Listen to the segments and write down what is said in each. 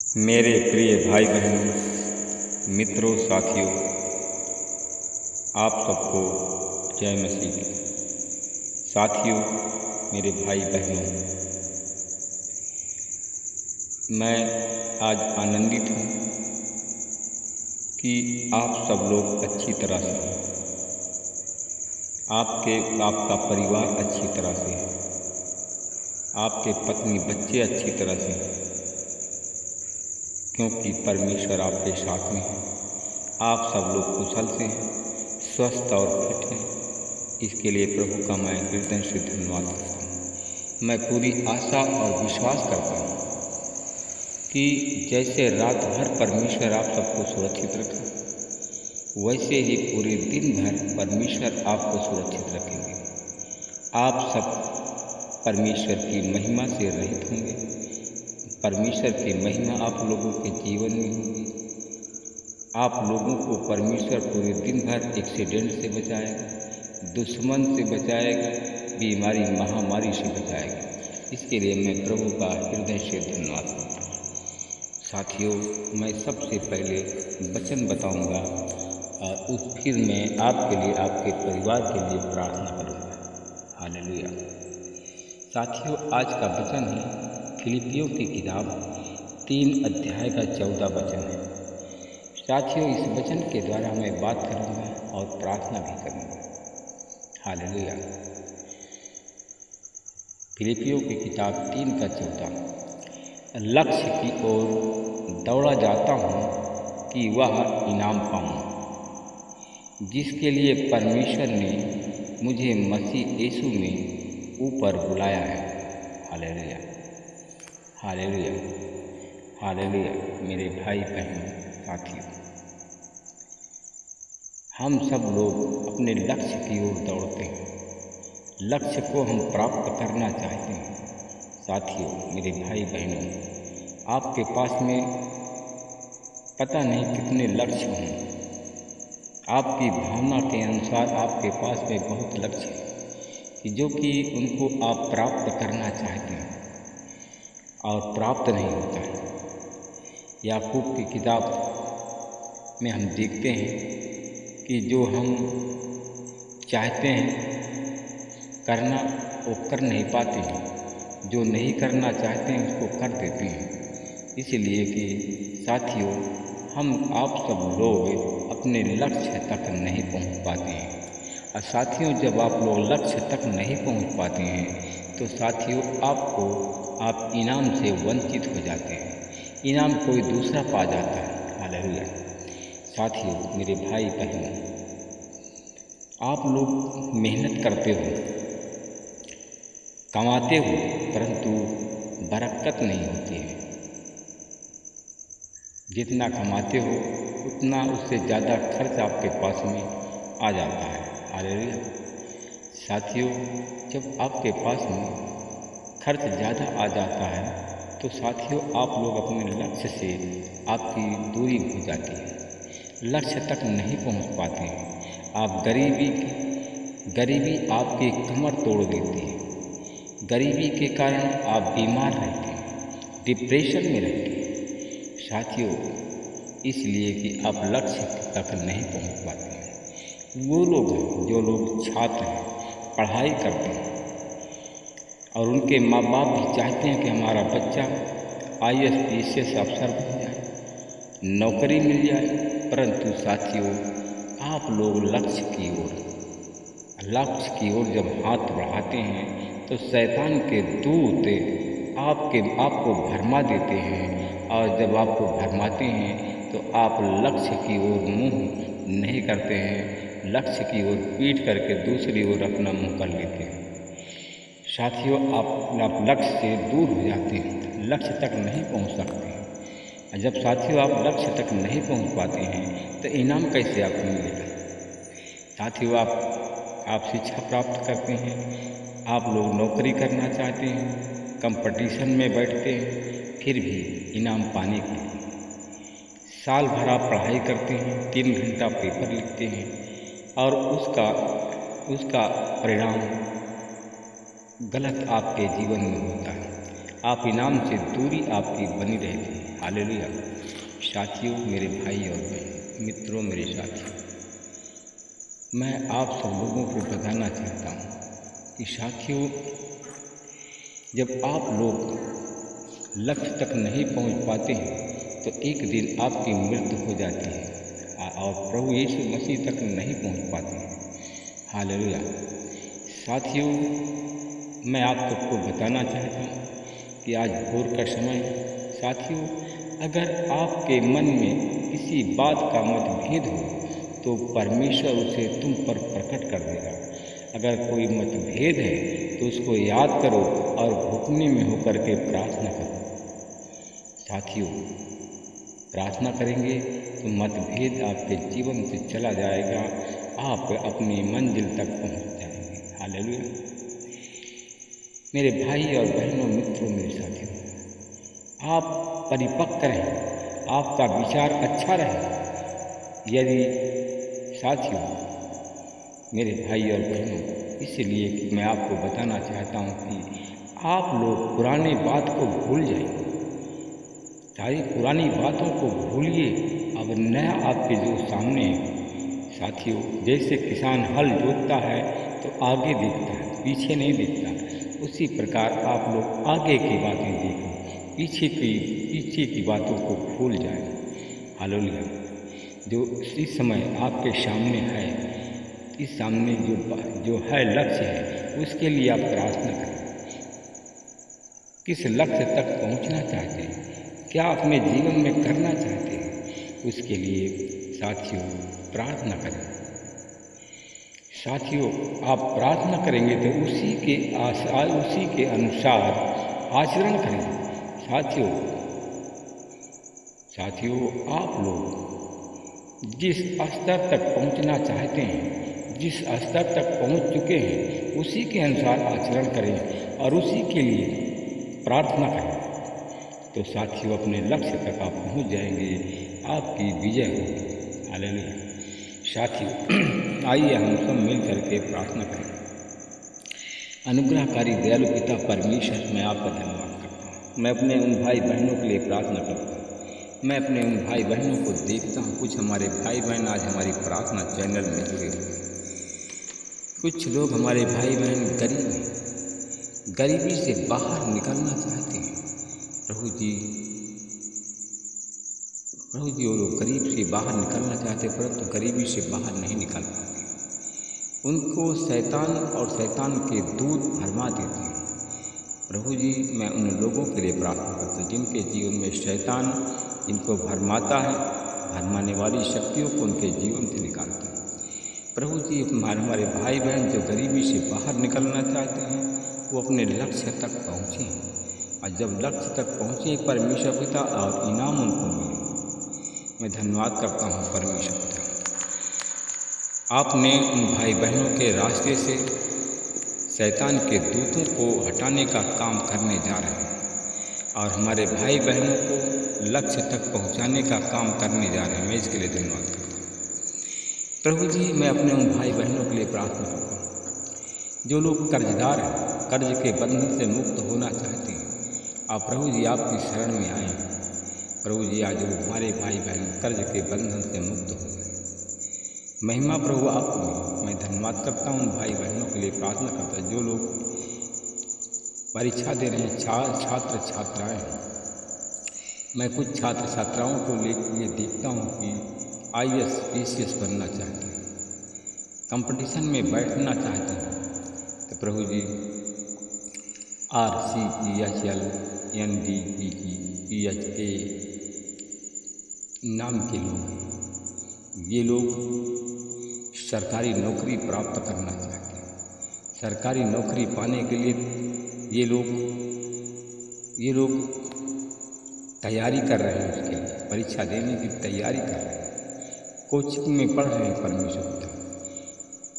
मेरे प्रिय भाई बहनों, मित्रों, साथियों, आप सबको जय मसीह। साथियों, मेरे भाई बहनों, मैं आज आनंदित हूँ कि आप सब लोग अच्छी तरह से हैं। आपका परिवार अच्छी तरह से है, आपके पत्नी बच्चे अच्छी तरह से हैं, क्योंकि परमेश्वर आपके साथ में है। आप सब लोग कुशल से हैं, स्वस्थ और फिट हैं। इसके लिए प्रभु का मैं हृदय से धन्यवाद करता हूँ। मैं पूरी आशा और विश्वास करता हूँ कि जैसे रात भर परमेश्वर आप सबको सुरक्षित रखा, वैसे ही पूरे दिन भर परमेश्वर आपको सुरक्षित रखेंगे। आप सब परमेश्वर की महिमा से रहित होंगे। परमेश्वर की महिमा आप लोगों के जीवन में होगी। आप लोगों को परमेश्वर पूरे दिन भर एक्सीडेंट से बचाएगा, दुश्मन से बचाएगा, बीमारी महामारी से बचाएगा। इसके लिए मैं प्रभु का हृदय से धन्यवाद करता हूँ। साथियों, मैं सबसे पहले वचन बताऊंगा और फिर मैं आपके लिए, आपके परिवार के लिए प्रार्थना करूंगा। हालेलुया। साथियों, आज का वचन है फिलिपियों की किताब 3 अध्याय का 14 वचन है। साथियों, इस वचन के द्वारा मैं बात करूंगा और प्रार्थना भी करूंगा। हालेलुया। फिलिपियों की किताब 3 का 14। लक्ष्य की ओर दौड़ा जाता हूँ कि वह इनाम पाऊँ, जिसके लिए परमेश्वर ने मुझे मसीह यीशु में ऊपर बुलाया है। Hallelujah, hallelujah, hallelujah. मेरे भाई बहनों, साथियों, हम सब लोग अपने लक्ष्य की ओर दौड़ते हैं। लक्ष्य को हम प्राप्त करना चाहते हैं। साथियों, मेरे भाई बहनों, आपके पास में पता नहीं कितने लक्ष्य हों। आपकी भावना के अनुसार आपके पास में बहुत लक्ष्य हैं कि जो कि उनको आप प्राप्त करना चाहते हैं और प्राप्त नहीं होता है। याकूब की किताब में हम देखते हैं कि जो हम चाहते हैं करना, वो कर नहीं पाते हैं। जो नहीं करना चाहते हैं उसको कर देते हैं। इसलिए कि साथियों, आप सब लोग अपने लक्ष्य तक नहीं पहुंच पाते हैं। और साथियों, जब आप लोग लक्ष्य तक नहीं पहुंच पाते हैं तो साथियों, आप इनाम से वंचित हो जाते हैं। इनाम कोई दूसरा पा जाता है। हालेलुया। साथियों, मेरे भाई बहनों, आप लोग मेहनत करते हो, कमाते हो, परंतु बरकत नहीं होती है। जितना कमाते हो उतना उससे ज़्यादा खर्च आपके पास में आ जाता है। हालेलुया। साथियों, जब आपके पास में खर्च ज़्यादा आ जाता है तो साथियों, आप लोग अपने लक्ष्य से आपकी दूरी हो जाती है। लक्ष्य तक नहीं पहुंच पाते हैं। आप गरीबी आपकी कमर तोड़ देती है। गरीबी के कारण आप बीमार रहते हैं, डिप्रेशन में रहते हैं। साथियों, इसलिए कि आप लक्ष्य तक नहीं पहुंच पाते हैं। वो लोग हैं जो लोग छात्र हैं, पढ़ाई करते हैं और उनके माँ बाप भी चाहते हैं कि हमारा बच्चा IAS PCS अफसर बन जाए, नौकरी मिल जाए। परंतु साथियों, आप लोग लक्ष्य की ओर जब हाथ बढ़ाते हैं तो शैतान के दूत आपको भरमा देते हैं। और जब आपको भरमाते हैं तो आप लक्ष्य की ओर मुंह नहीं करते हैं। लक्ष्य की ओर पीट करके दूसरी ओर अपना मुंह कर लेते हैं। साथियों, आप लक्ष्य से दूर हो जाते हैं, लक्ष्य तक नहीं पहुंच सकते हैं। जब साथियों आप लक्ष्य तक नहीं पहुंच पाते हैं तो इनाम कैसे आपको मिलेगा। साथियों, आप शिक्षा प्राप्त करते हैं, आप लोग नौकरी करना चाहते हैं, कंपटीशन में बैठते हैं, फिर भी इनाम पाने के लिए साल भर आप पढ़ाई करते हैं, 3 घंटा पेपर लिखते हैं और उसका परिणाम गलत आपके जीवन में होता है। आप इनाम से दूरी आपकी बनी रहती है। हालेलुया। साथियों, मेरे भाई और बहन, मित्रों, मेरे साथियों, मैं आप सब लोगों को बताना चाहता हूँ कि साथियों, जब आप लोग लक्ष्य तक नहीं पहुँच पाते हैं तो एक दिन आपकी मृत्यु हो जाती है और प्रभु यीशु मसीह तक नहीं पहुँच पाते हैं। हालेलुया। साथियों, मैं आप सबको बताना चाहता हूँ कि आज भोर का समय, साथियों, अगर आपके मन में किसी बात का मतभेद हो तो परमेश्वर उसे तुम पर प्रकट कर देगा। अगर कोई मतभेद है तो उसको याद करो और घुटने में होकर के प्रार्थना करो। साथियों, प्रार्थना करेंगे तो मतभेद आपके जीवन से चला जाएगा, आप अपनी मंजिल तक पहुंच जाएंगे। हालेलुया। मेरे भाई और बहनों, मित्रों, मेरे साथियों, आप परिपक्व रहें, आपका विचार अच्छा रहे। यदि साथियों, मेरे भाई और बहनों, इसलिए कि मैं आपको बताना चाहता हूँ कि आप लोग पुरानी बात को भूल जाएं, सारी पुरानी बातों को भूलिए। अब नया आपके जो सामने है। साथियों, जैसे किसान हल जोतता है तो आगे देखता है, पीछे नहीं देखता, उसी प्रकार आप लोग आगे की बातें देखें, पीछे की बातों को भूल जाएं। हालेलुया। जो इस समय आपके सामने है, इस सामने जो है लक्ष्य है, उसके लिए आप प्रार्थना करें। किस लक्ष्य तक पहुंचना चाहते हैं, क्या अपने जीवन में करना चाहते हैं, उसके लिए साथियों प्रार्थना करें। साथियों, आप प्रार्थना करेंगे तो उसी के अनुसार आचरण करेंगे। साथियों, आप लोग जिस स्तर तक पहुंचना चाहते हैं, जिस स्तर तक पहुंच चुके हैं, उसी के अनुसार आचरण करें और उसी के लिए प्रार्थना करें, तो साथियों अपने लक्ष्य तक आप पहुंच जाएंगे, आपकी विजय होगी। हालेलुया। साथियों, आइए हम सब मिल करके प्रार्थना करें। अनुग्रहकारी दयालु पिता परमेश्वर, मैं आपका धन्यवाद करता हूँ। मैं अपने उन भाई बहनों के लिए प्रार्थना करता हूँ। मैं अपने उन भाई बहनों को देखता हूँ, कुछ हमारे भाई बहन आज हमारी प्रार्थना चैनल में जुड़े हुए हैं। कुछ लोग हमारे भाई बहन गरीब हैं, गरीबी से बाहर निकलना चाहते हैं। प्रभु जी, वो लोग गरीब से बाहर निकलना चाहते, परंतु गरीबी से बाहर नहीं निकल पाते। उनको शैतान और शैतान के दूत भरमा देते हैं। प्रभु जी, मैं उन लोगों के लिए प्रार्थना करता हूँ जिनके जीवन में शैतान इनको भरमाता है, भरमाने वाली शक्तियों को उनके जीवन से निकालता है। प्रभु जी, हमारे भाई बहन जो गरीबी से बाहर निकलना चाहते हैं, वो अपने लक्ष्य तक पहुँचें, और जब लक्ष्य तक पहुँचे परमेश्वर पिता और इनाम उनको मिले। मैं धन्यवाद करता हूँ परमेश्वर पिता, आपने उन भाई बहनों के रास्ते से शैतान के दूतों को हटाने का काम करने जा रहे हैं और हमारे भाई बहनों को लक्ष्य तक पहुंचाने का काम करने जा रहे हैं। मैं इसके लिए धन्यवाद करता हूँ। प्रभु जी, मैं अपने उन भाई बहनों के लिए प्रार्थना करता हूँ जो लोग कर्जदार हैं, कर्ज के बंधन से मुक्त होना चाहते हैं। आप प्रभु जी आपकी शरण में आए। प्रभु जी, आज वो हमारे भाई बहन कर्ज के बंधन से मुक्त हो जाए। महिमा प्रभु आपको। मैं धन्यवाद करता हूँ उन भाई बहनों के लिए प्रार्थना करता हूँ जो लोग परीक्षा दे रहे हैं, छात्र छात्राएँ हैं। मैं कुछ छात्र छात्राओं को लेकर देखता हूँ कि IAS PCS बनना चाहते हैं, कंपटीशन में बैठना चाहते हैं। तो प्रभु जी, RC PHL ND PG PHA नाम के लोग हैं। ये लोग सरकारी नौकरी प्राप्त करना चाहते हैं। सरकारी नौकरी पाने के लिए ये लोग तैयारी कर रहे हैं, उसके लिए परीक्षा देने की तैयारी कर रहे हैं, कोचिंग में पढ़ रहे हैं। परमेश्वर पिता,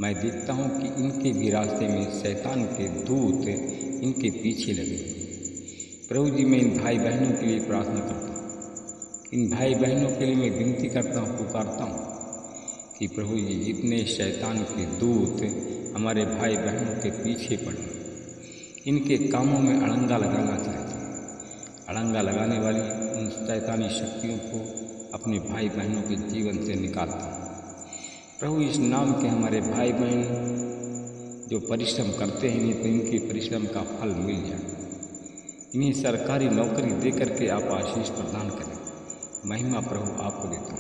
मैं देखता हूँ कि इनके भी रास्ते में शैतान के दूत इनके पीछे लगे हुए हैं। प्रभु जी, मैं इन भाई बहनों के लिए प्रार्थना करता हूँ। इन भाई बहनों के लिए मैं विनती करता हूँ, पुकारता हूँ कि प्रभु जी, जितने शैतान के दूत हमारे भाई बहनों के पीछे पड़े, इनके कामों में अड़ंगा लगाना चाहते हैं, अड़ंगा लगाने वाली उन शैतानी शक्तियों को अपने भाई बहनों के जीवन से निकालता हूँ। प्रभु इस नाम के हमारे भाई बहन जो परिश्रम करते हैं तो इनके परिश्रम का फल मिल जाए। इन्हें सरकारी नौकरी दे करके आप आशीष प्रदान करें। महिमा प्रभु आपको देता हूँ।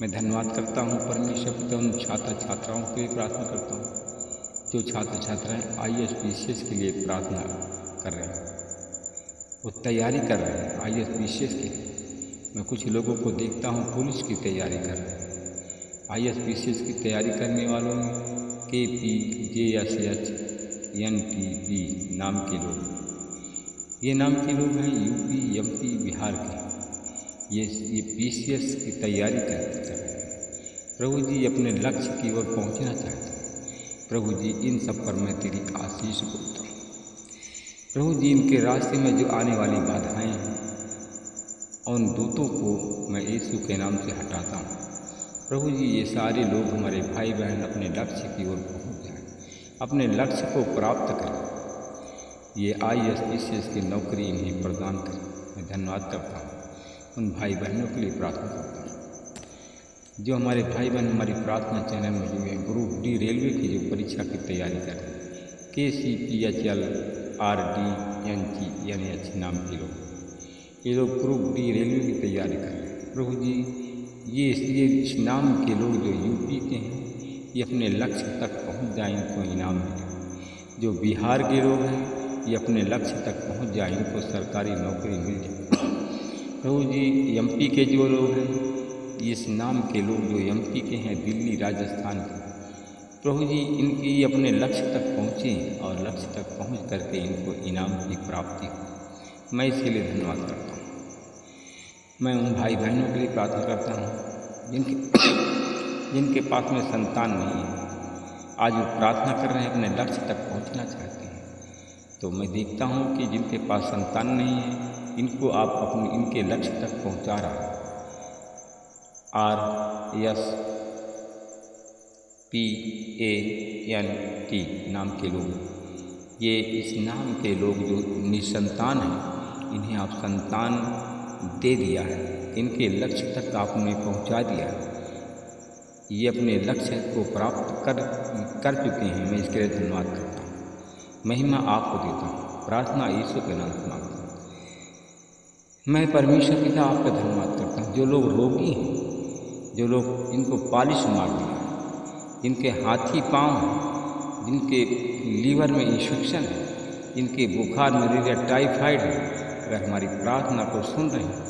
मैं धन्यवाद करता हूँ परमेश्वर पिता उन छात्र छात्राओं के लिए प्रार्थना करता हूँ जो छात्र छात्राएँ IAS PCS के लिए प्रार्थना कर रहे हैं, वो तैयारी कर रहे हैं IAS PCS की। मैं कुछ लोगों को देखता हूँ पुलिस की तैयारी कर रहे हैं। IAS PCS की तैयारी करने वालों में KP JSH NTP नाम के लोग, ये नाम के लोग हैं UP MP बिहार के। ये PCS की तैयारी करते हैं। प्रभु जी अपने लक्ष्य की ओर पहुंचना चाहते हैं। प्रभु जी इन सब पर मैं तेरी आशीष बोलता हूँ। प्रभु जी इनके रास्ते में जो आने वाली बाधाएं हैं उन दूतों को मैं यीशु के नाम से हटाता हूँ। प्रभु जी ये सारे लोग हमारे भाई बहन अपने लक्ष्य की ओर पहुँच जाएं, अपने लक्ष्य को प्राप्त करें। ये IAS PCS की नौकरी इन्हें प्रदान करें। मैं धन्यवाद करता हूँ। उन भाई बहनों के लिए प्रार्थना करता हूँ जो हमारे भाई बहन हमारी प्रार्थना चैनल में जुड़े हैं। ग्रुप D रेलवे की जो परीक्षा की तैयारी कर रहे हैं, KCPHL RD NG NH नाम के लोग, ये लोग ग्रुप D रेलवे की तैयारी कर रहे हैं। प्रभु जी ये इस नाम के लोग जो UP के हैं ये अपने लक्ष्य तक पहुँच जाए, इनको इनाम मिले। जो बिहार के लोग हैं ये अपने लक्ष्य तक पहुँच जाए, इनको सरकारी नौकरी मिल जाए। प्रभु जी MP के जो लोग हैं, इस नाम के लोग जो MP के हैं दिल्ली राजस्थान के, प्रभु जी इनकी अपने लक्ष्य तक पहुँचें और लक्ष्य तक पहुँच करके इनको इनाम की प्राप्ति हो। मैं इसके लिए धन्यवाद करता हूँ। मैं उन भाई बहनों के लिए प्रार्थना करता हूँ जिनके पास में संतान नहीं है, आज वो प्रार्थना कर रहे हैं, अपने लक्ष्य तक पहुँचना चाहते हैं। तो मैं देखता हूँ कि जिनके पास संतान नहीं है इनको आप अपने इनके लक्ष्य तक पहुंचा रहा है। RS PANT नाम के लोग, ये इस नाम के लोग जो निसंतान हैं इन्हें आप संतान दे दिया है, इनके लक्ष्य तक आपने पहुंचा दिया है। ये अपने लक्ष्य को प्राप्त कर चुके हैं। मैं इसके लिए धन्यवाद करता हूँ। महिमा आपको देता हूँ। प्रार्थना यीशु के नाम से मांगता हूँ। मैं परमेश्वर पिता आपका धन्यवाद करता हूँ। जो लोग रोगी हैं, जो लोग इनको पालिश मार दिया, जिनके हाथी पाँव हैं, जिनके लीवर में इन्फेक्शन है, जिनके बुखार मलेरिया टाइफाइड है, अगर हमारी प्रार्थना को सुन रहे हैं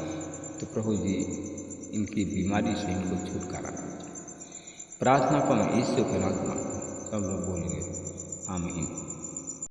तो प्रभु जी इनकी बीमारी से इनको छुटकारा दीजिए। प्रार्थना को मैं यीशु के नाम से मांगता हूँ। सब लोग बोलेंगे आमीन।